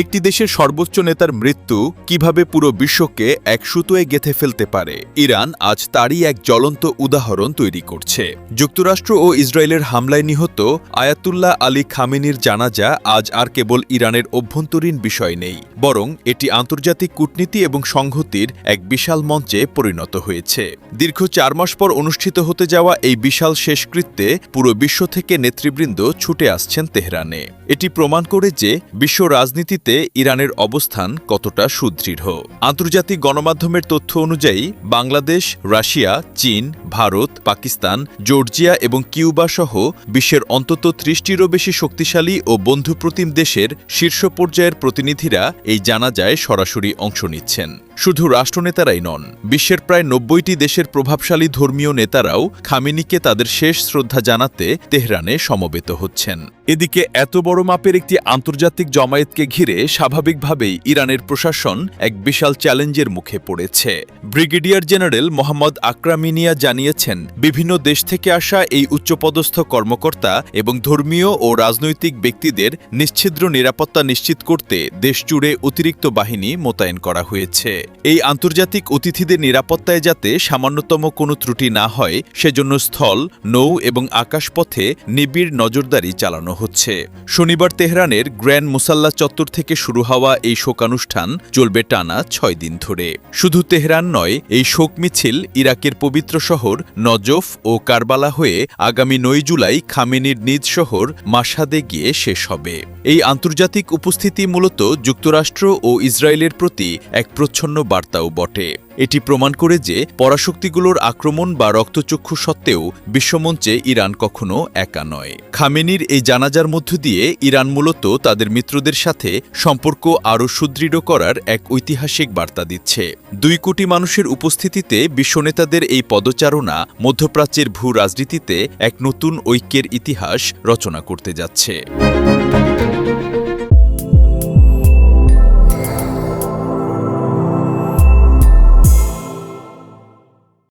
একটি দেশের সর্বোচ্চ নেতার মৃত্যু কিভাবে পুরো বিশ্বকে এক সুতোয় গেঁথে ফেলতে পারে, ইরান আজ তারই এক জ্বলন্ত উদাহরণ তৈরি করছে। যুক্তরাষ্ট্র ও ইসরায়েলের হামলায় নিহত আয়াতুল্লাহ আলী খামেনির জানাজা আজ আর কেবল ইরানের অভ্যন্তরীণ বিষয় নেই, বরং এটি আন্তর্জাতিক কূটনীতি এবং সংহতির এক বিশাল মঞ্চে পরিণত হয়েছে। দীর্ঘ 4 মাস পর অনুষ্ঠিত হতে যাওয়া এই বিশাল শেষকৃত্যে পুরো বিশ্ব থেকে নেতৃবৃন্দ ছুটে আসছেন তেহরানে। এটি প্রমাণ করে যে বিশ্ব রাজনীতিতে ইরানের অবস্থান কতটা সুদৃঢ়। আন্তর্জাতিক গণমাধ্যমের তথ্য অনুযায়ী বাংলাদেশ, রাশিয়া, চীন, ভারত, পাকিস্তান, জর্জিয়া এবং কিউবা সহ বিশ্বের অন্তত 30টিরও বেশি শক্তিশালী ও বন্ধুপ্রতিম দেশের শীর্ষ পর্যায়ের প্রতিনিধিরা এই জানাজায় সরাসরি অংশ নিচ্ছেন। শুধু রাষ্ট্রনেতারাই নন, বিশ্বের প্রায় 90টি দেশের প্রভাবশালী ধর্মীয় নেতারাও খামেনিকে তাদের শেষ শ্রদ্ধা জানাতে তেহরানে সমবেত হচ্ছেন। এদিকে এত বড় মাপের একটি আন্তর্জাতিক জমায়েতকে ঘিরে স্বাভাবিকভাবেই ইরানের প্রশাসন এক বিশাল চ্যালেঞ্জের মুখে পড়েছে। ব্রিগেডিয়ার জেনারেল মোহাম্মদ আকরামিনিয়া জানিয়েছেন, বিভিন্ন দেশ থেকে আসা এই উচ্চপদস্থ কর্মকর্তা এবং ধর্মীয় ও রাজনৈতিক ব্যক্তিদের নিশ্ছিদ্র নিরাপত্তা নিশ্চিত করতে দেশজুড়ে অতিরিক্ত বাহিনী মোতায়েন করা হয়েছে। এই আন্তর্জাতিক অতিথিদের নিরাপত্তায় যাতে সামান্যতম কোনো ত্রুটি না হয়, সেজন্য স্থল, নৌ এবং আকাশপথে নিবিড় নজরদারি চালানো হচ্ছে। শনিবার তেহরানের গ্র্যান্ড মুসাল্লা চত্বর থেকে শুরু হওয়া এই শোকানুষ্ঠান চলবে টানা 6 দিন ধরে। শুধু তেহরান নয়, এই শোক মিছিল ইরাকের পবিত্র শহর নজফ ও কারবালা হয়ে আগামী 9 জুলাই খামেনির নিজ শহর মাশহাদে গিয়ে শেষ হবে। এই আন্তর্জাতিক উপস্থিতি মূলত যুক্তরাষ্ট্র ও ইসরায়েলের প্রতি এক প্রচ্ছন্ন বার্তাও বটে। এটি প্রমাণ করে যে পরাশক্তিগুলোর আক্রমণ বা রক্তচক্ষু সত্ত্বেও বিশ্বমঞ্চে ইরান কখনো একা নয়। খামেনির এই জানাজার মধ্য দিয়ে ইরান মূলত তাদের মিত্রদের সাথে সম্পর্ক আরও সুদৃঢ় করার এক ঐতিহাসিক বার্তা দিচ্ছে। 2 কোটি মানুষের উপস্থিতিতে বিশ্বনেতাদের এই পদচারণা মধ্যপ্রাচ্যের ভূ রাজনীতিতে এক নতুন ঐক্যের ইতিহাস রচনা করতে যাচ্ছে।